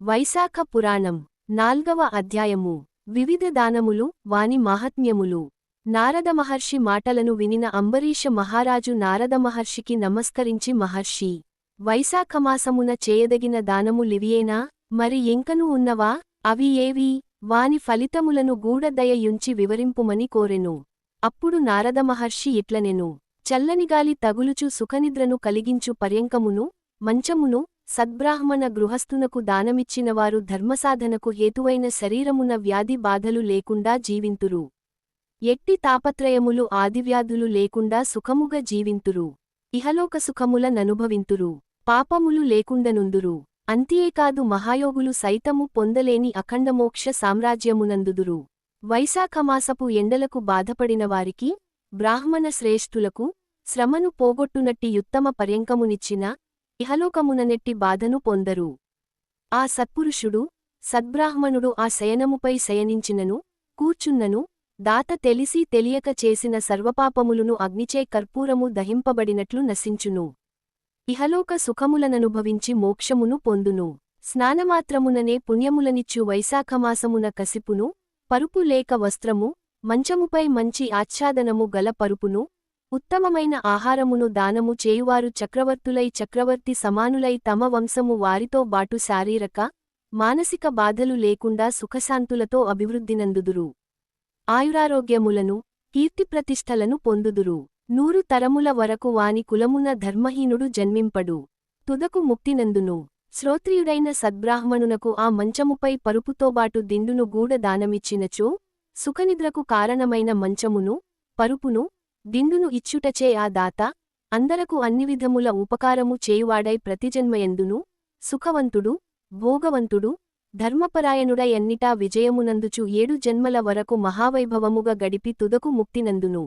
వైశాఖ పురాణం 4వ అధ్యాయము. వివిధ దానములు, వాని మాహాత్మ్యములు. నారద మహర్షి మాటలను వినిన అంబరీష మహారాజు నారద మహర్షికి నమస్కరించి, మహర్షి, వైశాఖమాసమున చేయదగిన దానము లివియేనా? మరి ఎంకను ఉన్నవా? అవి ఏవి? వాని ఫలితములను గూఢదయ యుంచి వివరింపుమని కోరెను. అప్పుడు నారద మహర్షి ఇట్లనెను. చల్లనిగాలి తగులుచు సుఖనిద్రను కలిగించు పర్యంకమును, మంచమును, సద్బ్రాహ్మణ గృహస్థునకు దానమిచ్చినవారు ధర్మసాధనకు హేతువైన శరీరమున వ్యాధి బాధలు లేకుండా జీవింతురు. ఎట్టి తాపత్రయములు ఆదివ్యాధులు లేకుండా సుఖముగా జీవింతురు. ఇహలోక సుఖముల ననుభవింతురు. పాపములు లేకుండనుందురు. అంతియేకాదు మహాయోగులు సైతము పొందలేని అఖండమోక్ష సామ్రాజ్యమునందుదురు. వైశాఖమాసపు ఎండలకు బాధపడినవారికి, బ్రాహ్మణ శ్రేష్ఠులకు, శ్రమను పోగొట్టునట్టి యుత్తమ పర్యంకమునిచ్చిన ఇహలోకముననెట్టి బాధను పొందరు. ఆ సత్పురుషుడు, సద్బ్రాహ్మణుడు ఆ శయనముపై శయనించినను, కూర్చున్నను, దాత తెలిసి తెలియక చేసిన సర్వపాపములును అగ్నిచే కర్పూరము దహింపబడినట్లు నశించును. ఇహలోక సుఖములననుభవించి మోక్షమును పొందును. స్నానమాత్రముననే పుణ్యములనిచ్చు వైశాఖమాసమున కసిపును, పరుపు లేక వస్త్రము, మంచముపై మంచి ఆచ్ఛాదనము గల పరుపును, ఉత్తమమైన ఆహారమును దానము చేయువారు చక్రవర్తులై చక్రవర్తి సమానులై తమ వంశము వారితో బాటు శారీరక, మానసిక బాధలు లేకుండా సుఖశాంతులతో అభివృద్ధినందుదురు. ఆయురారోగ్యములను, కీర్తిప్రతిష్టలను పొందుదురు. 100 తరముల వరకు వాని కులమున ధర్మహీనుడు జన్మింపడు. తుదకు ముక్తినందును. శ్రోత్రియుడైన సద్బ్రాహ్మణునకు ఆ మంచముపై పరుపుతోబాటు దిండును గూఢ దానమిచ్చినచో, సుఖనిద్రకు కారణమైన మంచమును, పరుపును, దిండును ఇచ్చుటచే ఆ దాత, అందరకు అన్నివిధముల ఉపకారము చేయువాడై ప్రతిజన్మయందును, సుఖవంతుడు, భోగవంతుడు, ధర్మపరాయణుడై అన్నిటా విజయమునందుచు 7 జన్మల వరకు మహావైభవముగా గడిపి తుదకు ముక్తినందును.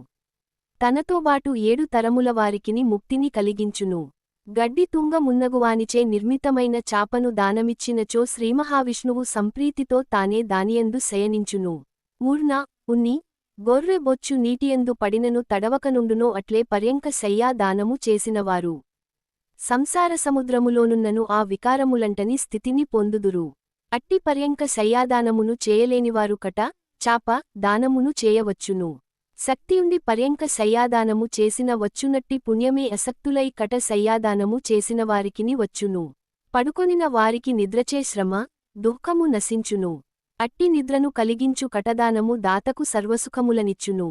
తనతోబాటు 7 తరముల వారికిని ముక్తిని కలిగించును. గడ్డి తుంగ మున్నగువానిచే నిర్మితమైన చాపను దానమిచ్చినచో శ్రీమహావిష్ణువు సంప్రీతితో తానే దానియందు శయనించును. ఊర్న, ఉన్ని, గొర్రె బొచ్చు నీటియందు పడినను తడవకనుండునో అట్లే పర్యంక శయ్యా దానము చేసినవారు సంసార సముద్రములోనున్నను ఆ వికారములంటని స్థితిని పొందుదురు. అట్టి పర్యంక శయ్యాదానమును చేయలేనివారు కట, చాప దానమును చేయవచ్చును. శక్తియుండి పర్యంక శయ్యాదానము చేసిన వచ్చునట్టి పుణ్యమే అసక్తులై కట శయ్యాదానము చేసినవారికిని వచ్చును. పడుకొనిన వారికి నిద్రచే శ్రమ, దుఃఖము నశించును. అట్టి నిద్రను కలిగించు కటదానము దాతకు సర్వసుఖములనిచ్చును.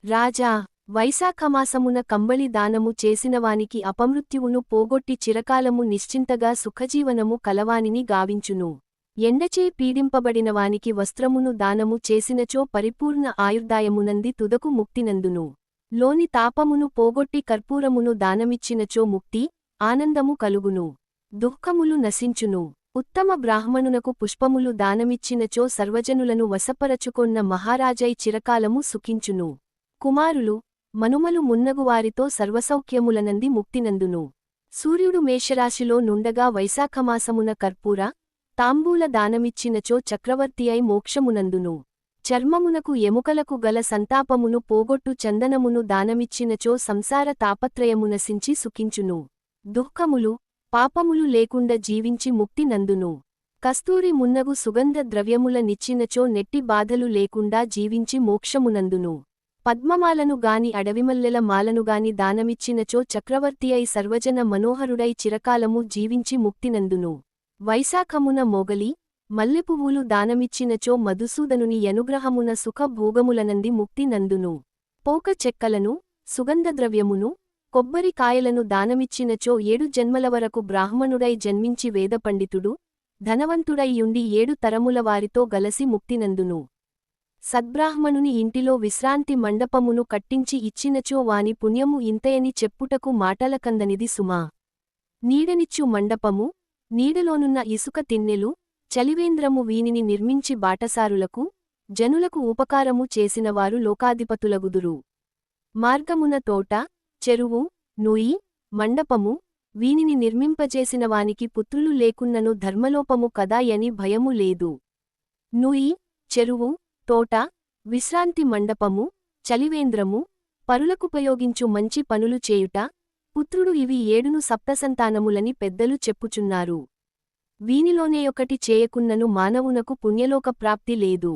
రాజా, వైశాఖమాసమున కంబళి దానము చేసినవానికి అపమృత్యువును పోగొట్టి చిరకాలము నిశ్చింతగా సుఖజీవనము కలవానిని గావించును. ఎండచే పీడింపబడినవానికి వస్త్రమును దానము చేసినచో పరిపూర్ణ ఆయుర్దాయమునంది తుదకు ముక్తినందును. లోని తాపమును పోగొట్టి కర్పూరమును దానమిచ్చినచో ముక్తి, ఆనందము కలుగును. దుఃఖములు నశించును. ఉత్తమ బ్రాహ్మణునకు పుష్పములు దానమిచ్చినచో సర్వజనులను వశపరచుకొన్న మహారాజై చిరకాలము సుఖించును. కుమారులు, మనుమలు మున్నగువారితో సర్వసౌఖ్యములనంది ముక్తినందును. సూర్యుడు మేషరాశిలో నుండగా వైశాఖమాసమున కర్పూర, తాంబూల దానమిచ్చినచో చక్రవర్తియై మోక్షమునందును. చర్మమునకు ఎముకలకు గల సంతాపమును పోగొట్టు చందనమును దానమిచ్చినచో సంసార తాపత్రయము నశించి సుఖించును. దుఃఖములు, పాపములు లేకుండా జీవించి ముక్తి నందును. కస్తూరి మున్నగు సుగంధ ద్రవ్యముల నిచ్చినచో నెట్టి బాధలు లేకుండా జీవించి మోక్షమునందును. పద్మమాలను గాని అడవిమల్లెల మాలనుగాని దానమిచ్చినచో చక్రవర్తియై సర్వజన మనోహరుడై చిరకాలము జీవించి ముక్తినందును. వైశాఖమున మొగలి, మల్లెపువ్వులు దానమిచ్చినచో మధుసూదనుని యనుగ్రహమున సుఖ భోగములనంది ముక్తి నందును. పోక చెక్కలను, సుగంధద్రవ్యమును, కొబ్బరి కాయలను దానమిచ్చినచో 7 జన్మల వరకు బ్రాహ్మణుడై జన్మించి వేదపండితుడు, ధనవంతుడై యుండి 7 తరముల వారితో గలసి ముక్తినందును. సద్బ్రాహ్మణుని ఇంటిలో విశ్రాంతి మండపమును కట్టించి ఇచ్చినచో వాని పుణ్యము ఇంతయని చెప్పుటకు మాటలకందనిది సుమా. నీడనిచ్చు మండపము, నీడలోనున్న ఇసుక తిన్నెలు, చలివేంద్రము వీనిని నిర్మించి బాటసారులకు, జనులకు ఉపకారము చేసినవారు లోకాధిపతులగుదురు. మార్గమున తోట, చెరువు, నూయి, మండపము, వీనిని నిర్మింపజేసినవానికి పుత్రులు లేకున్నను ధర్మలోపము కదాయని భయము లేదు. నూయి, చెరువు, తోట, విశ్రాంతి మండపము, చలివేంద్రము, పరులకుపయోగించు మంచి పనులు చేయుట, పుత్రుడు ఇవి 7ను సప్తసంతానములని పెద్దలు చెప్పుచున్నారు. వీనిలోనే ఒకటి చేయకున్నను మానవునకు పుణ్యలోక ప్రాప్తి లేదు.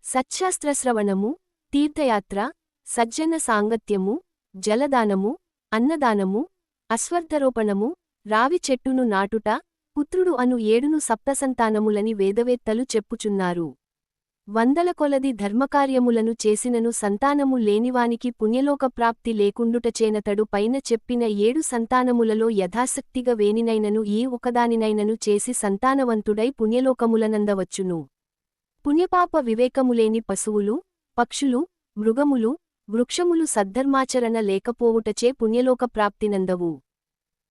సత్శాస్త్రశ్రవణము, తీర్థయాత్ర, సజ్జన సాంగత్యము, జలదానము, అన్నదానము, అశ్వత్థారోపణము, రావి చెట్టును నాటుట, పుత్రుడు అను 7 సప్తసంతానములని వేదవేత్తలు చెప్పుచున్నారు. వందల కొలది ధర్మకార్యములను చేసినను సంతానము లేనివానికి పుణ్యలోక ప్రాప్తి లేకుండుటచేనతడు పైన చెప్పిన 7 సంతానములలో యథాశక్తిగా వేనినైనను ఏ ఒకదానినైనను చేసి సంతానవంతుడై పుణ్యలోకములనందవచ్చును. పుణ్యపాప వివేకములేని పశువులు, పక్షులు, మృగములు, వృక్షములు సద్ధర్మాచరణ లేకపోవుటచే పుణ్యలోక ప్రాప్తినందవు.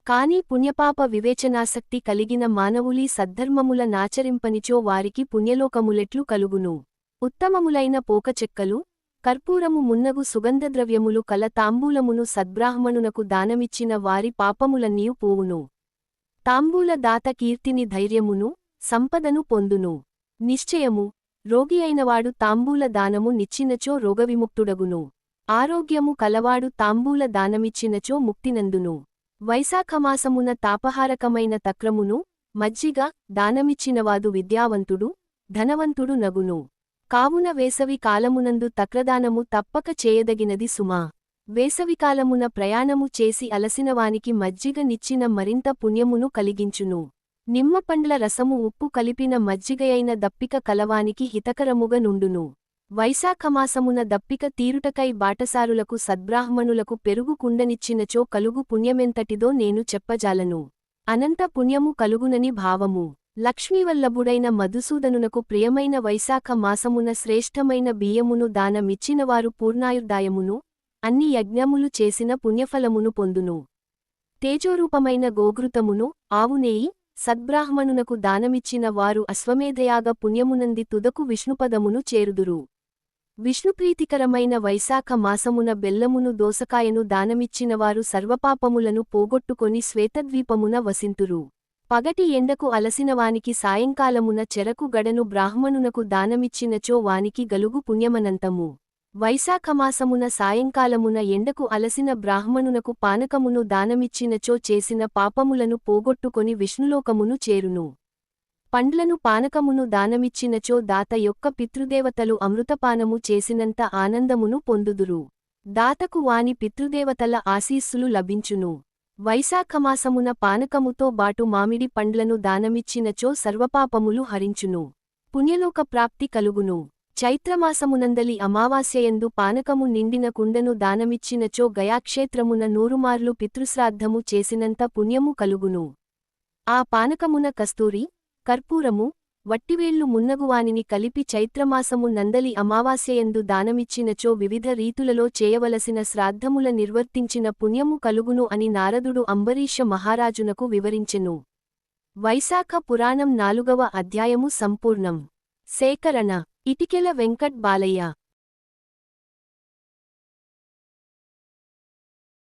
కాని పుణ్యపాప వివేచనాసక్తి కలిగిన మానవులీ సద్ధర్మముల నాచరింపనిచో వారికి పుణ్యలోకములెట్లు కలుగును. ఉత్తమములైన పోకచెక్కలు, కర్పూరము మున్నగు సుగంధద్రవ్యములు కల తాంబూలమును సద్బ్రాహ్మణునకు దానమిచ్చిన వారి పాపములన్నీయు పోవును. తాంబూల దాత కీర్తిని ధైర్యమును, సంపదను పొందును. నిశ్చయము, రోగి అయినవాడు తాంబూల దానము నిచ్చినచో రోగవిముక్తుడగును. ఆరోగ్యము కలవాడు తాంబూల దానమిచ్చినచో ముక్తినందును. వైశాఖమాసమున తాపహారకమైన తక్రమును, మజ్జిగ దానమిచ్చినవాదు విద్యావంతుడు, ధనవంతుడు నగును. కావున వేసవి కాలమునందు తక్రదానము తప్పక చేయదగినది సుమా. వేసవికాలమున ప్రయాణము చేసి అలసినవానికి మజ్జిగ నిచ్చిన మరింత పుణ్యమును కలిగించును. నిమ్మపండ్ల రసము ఉప్పు కలిపిన మజ్జిగయైన దప్పిక కలవానికి హితకరముగ నుండును. వైశాఖమాసమున దప్పిక తీరుటకై బాటసారులకు సద్బ్రాహ్మణులకు పెరుగు కుండనిచ్చినచో కలుగు పుణ్యమెంతటిదో నేను చెప్పజాలను. అనంత పుణ్యము కలుగునని భావము. లక్ష్మీవల్లభుడైన మధుసూదనునకు ప్రియమైన వైశాఖ మాసమున శ్రేష్టమైన బియ్యమును దానమిచ్చినవారు పూర్ణాయుర్దాయమును, అన్ని యజ్ఞములు చేసిన పుణ్యఫలమును పొందును. తేజోరూపమైన గోఘృతమును, ఆవునేయి, సద్బ్రాహ్మణునకు దానమిచ్చిన వారు అశ్వమేధయాగ పుణ్యమునంది తుదకు విష్ణుపదమును చేరుదురు. విష్ణుప్రీతికరమైన వైశాఖ మాసమున బెల్లమును దోసకాయను దానమిచ్చినవారు సర్వపాపములను పోగొట్టుకొని శ్వేతద్వీపమున వసింతురు. పగటి ఎండకు అలసినవానికి సాయంకాలమున చెరకు గడను బ్రాహ్మణునకు దానమిచ్చినచో వానికి గలుగు పుణ్యమనంతము. వైశాఖమాసమున సాయంకాలమున ఎండకు అలసిన బ్రాహ్మణునకు పానకమును దానమిచ్చినచో చేసిన పాపములను పోగొట్టుకొని విష్ణులోకమును చేరును. పండ్లను పానకమును దానమిచ్చినచో దాత యొక్క పితృదేవతలు అమృతపానము చేసినంత ఆనందమును పొందుదురు. దాతకు వాని పితృదేవతల ఆశీస్సులు లభించును. వైశాఖమాసమున పానకముతో బాటు మామిడి పండ్లను దానమిచ్చినచో సర్వపాపములు హరించును. పుణ్యలోక ప్రాప్తి కలుగును. చైత్రమాసమునందలి అమావాస్యయందు పానకము నిండిన కుండను దానమిచ్చినచో గయాక్షేత్రమున 100 మార్లు పితృశ్రాద్ధము చేసినంత పుణ్యము కలుగును. ఆ పానకమున కస్తూరి, కర్పూరము, వట్టివేళ్లు మున్నగువానిని కలిపి చైత్రమాసము నందలి అమావాస్యయందు దానమిచ్చినచో వివిధ రీతులలో చేయవలసిన శ్రాద్ధముల నిర్వర్తించిన పుణ్యము కలుగును అని నారదుడు అంబరీష మహారాజునకు వివరించెను. వైశాఖ పురాణం 4వ అధ్యాయము సంపూర్ణం. సేకరణ ఇటికెల వెంకట్ బాలయ్య.